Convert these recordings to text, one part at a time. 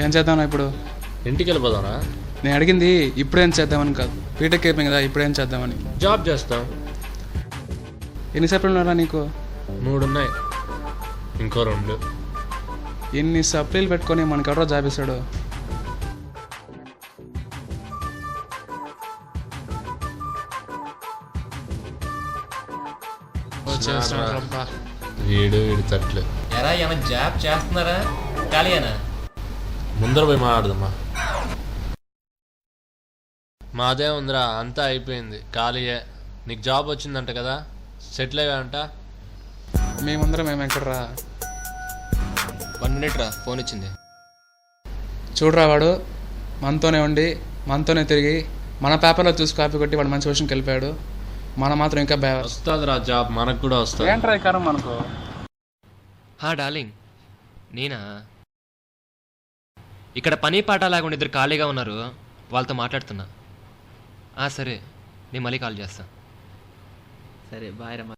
ఏం చేద్దాం ఇప్పుడు? ఇంటికి వెళ్ళిపోదారా? నేను అడిగింది ఇప్పుడేం చేద్దామని కాదు, బీటెక్ అయిపోయింది కదా, ఇప్పుడేం చేద్దామని. జాబ్ చేస్తాం. ఎన్ని సప్లీలు ఉన్నారా నీకు? 3 ఉన్నాయి, ఇంకో 2. ఎన్ని సప్లీలు పెట్టుకొని మనకెవరో జాబ్ ఇస్తాడు? వీడు తట్లు. ఎరా ఏమైనా జాబ్ చేస్తున్నారా? ఖాళీయేనా? ముందర పోయి మాట్లాడదమ్మా. మాదే ఉందిరా, అంతా అయిపోయింది, ఖాళీయే. నీకు జాబ్ వచ్చిందంట కదా, సెటిల్ అయ్యావంట. మేమందరం మేము ఎక్కడరా? 1 minute రా, ఫోన్ ఇచ్చింది. చూడరా, వాడు మనతోనే ఉండి మనతోనే తిరిగి మన పేపర్లో చూసి కాపీ కొట్టి వాడు మంచి విషయంకి వెళ్ళిపోయాడు. మనం మాత్రం ఇంకా వస్తుందిరా జాబ్, మనకు కూడా వస్తుంది. ఏంట్రా ఈ కారం మనకు? డార్లింగ్, నేనా? ఇక్కడ పని పాట లేకుండా ఇద్దరు ఖాళీగా ఉన్నారు, వాళ్ళతో మాట్లాడుతున్నా. సరే, నేను మళ్ళీ కాల్ చేస్తా. సరే, బాయ్ రమ్మా.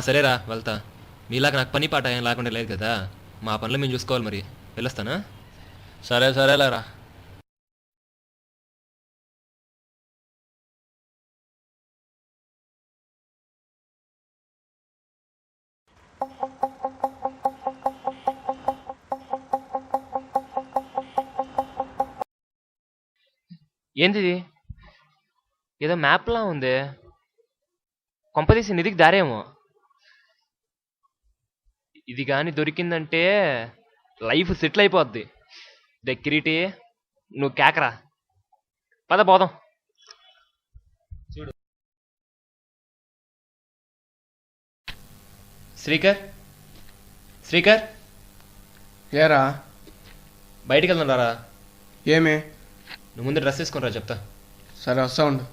సరేరా, వెళ్తా. మీలాగా నాకు పని పాట ఏం లేకుండా లేదు కదా, మా పనులు మేము చూసుకోవాలి. మరి వెళ్ళొస్తానా? సరేలేరా. ఏంది ఏదో మ్యాప్లా ఉంది, కొంపదీసి నిధికి దారేమో. ఇది కానీ దొరికిందంటే లైఫ్ సెటిల్ అయిపోద్ది. కిరీటి, నువ్వు కేకరా, పద పోదాం. చూడు శ్రీకర్ ఏరా? బయటికి వెళ్దాం రారా. ఏమే? నువ్వు ముందు డ్రెస్ వేసుకుని రా, చెప్తా. సరే, వస్తా ఉండు.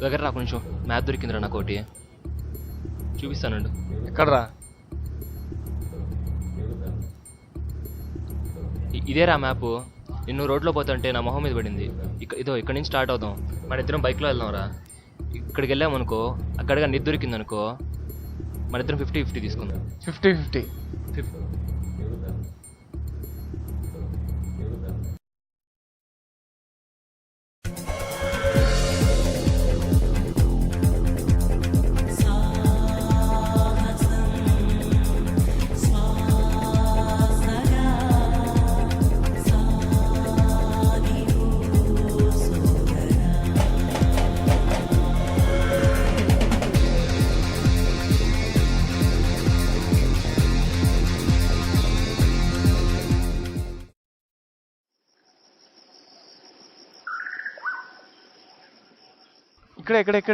దగ్గర రా కొంచెం, మ్యాప్ దొరికిందిరా నాకు ఒకటి, చూపిస్తానండు. ఎక్కడరా? ఇదేరా మ్యాప్. నిన్ను రోడ్లో పోతుంటే నా మొహం మీద పడింది. ఇక్కడి నుంచి స్టార్ట్ అవుదాం, మన ఇద్దరం బైక్లో వెళ్దాం రా. ఇక్కడికి వెళ్ళామనుకో, అక్కడగా నిద్ర దొరికిందనుకో, మన ఇద్దరం 50-50 తీసుకుందాం. 50-50.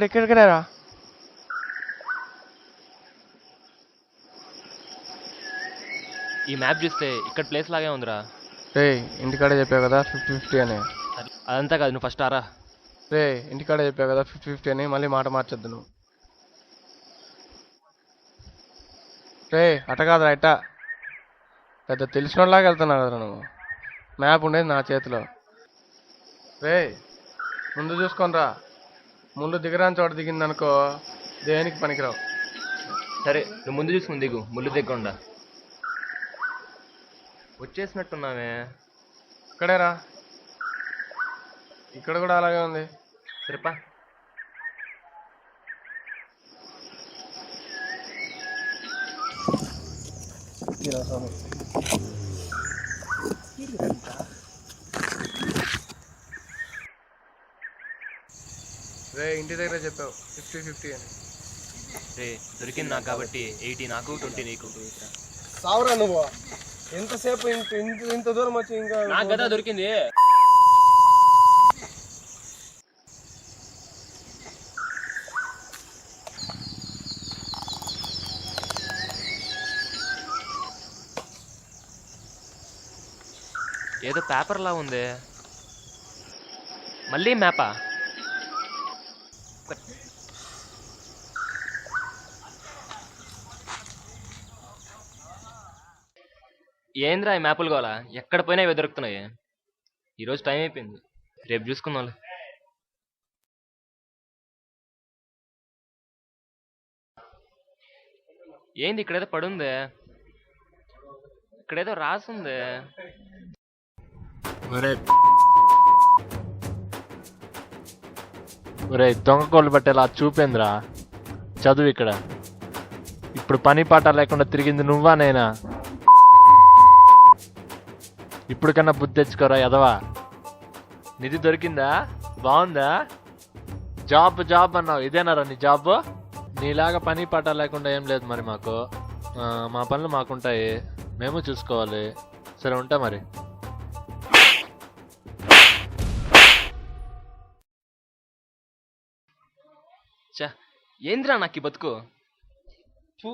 ఇక్కడరా? ఈ మ్యాప్ చూస్తే ఇక్కడ ప్లేస్ లాగే ఉందిరా. రే, ఇంటికాడే చెప్పావు కదా 50-50 అని. అదంతా కాదు, నువ్వు ఫస్ట్ ఆరా. రే, ఇంటికాడే చెప్పావు కదా 50-50 అని, మళ్ళీ మాట మార్చొద్దు నువ్వు. రే, అట కాదురా, ఇట్ట పెద్ద తెలిసినోళ్ళలాగా వెళ్తున్నావు కదరా నువ్వు. మ్యాప్ ఉండేది నా చేతిలో. రే, ముందు చూసుకొని రా. ముందు దిగరాని చోట దిగిందనుకో, దేనికి పనికిరావు. సరే, నువ్వు ముందు చూసుకుని దిగు, ముళ్ళు దిగకుండా. వచ్చేసినట్టున్నావే. ఇక్కడేరా, ఇక్కడ కూడా అలాగే ఉంది. సరేపా. రే, ఇంటి దగ్గర చెప్పావు 50-50 అని. రే, దొరికింది నాకు కాబట్టి 80 నాకు, 20 నీకు. సావురా నువ్వు, ఎంతసేపు ఇంత దూరం వచ్చి ఇంకా నాకు కదా దొరికింది. ఏదో పేపర్లా ఉంది, మళ్ళీ మ్యాపా? ఏంద్రా ఈ మ్యాపులు కావాలా? ఎక్కడ పోయినా ఇవి దొరుకుతున్నాయి. ఈరోజు టైం అయిపోయింది. రేపు చూసుకుందాంలే. ఏంది ఇక్కడేదో పడుందే, ఇక్కడేదో రాసుందే. ఒరే దొంగ కోళ్ళు పట్టేలా చూపేంద్రా చదువు ఇక్కడ. ఇప్పుడు పని పాట లేకుండా తిరిగింది నువ్వా నేనా? ఇప్పుడు కన్నా బుద్ధి తెచ్చుకోరా ఎదవా. నిధి దొరికిందా? బాగుందా? జాబ్ జాబ్ అన్నావు, ఇదేనారా నీ జాబ్? నీలాగా పని పాట లేకుండా ఏం లేదు మరి మాకు. మా పనులు మాకుంటాయి, మేము చూసుకోవాలి. సరే ఉంటా మరి. చా ఏంద్రా నాకు ఈ బతుకు. ఫు.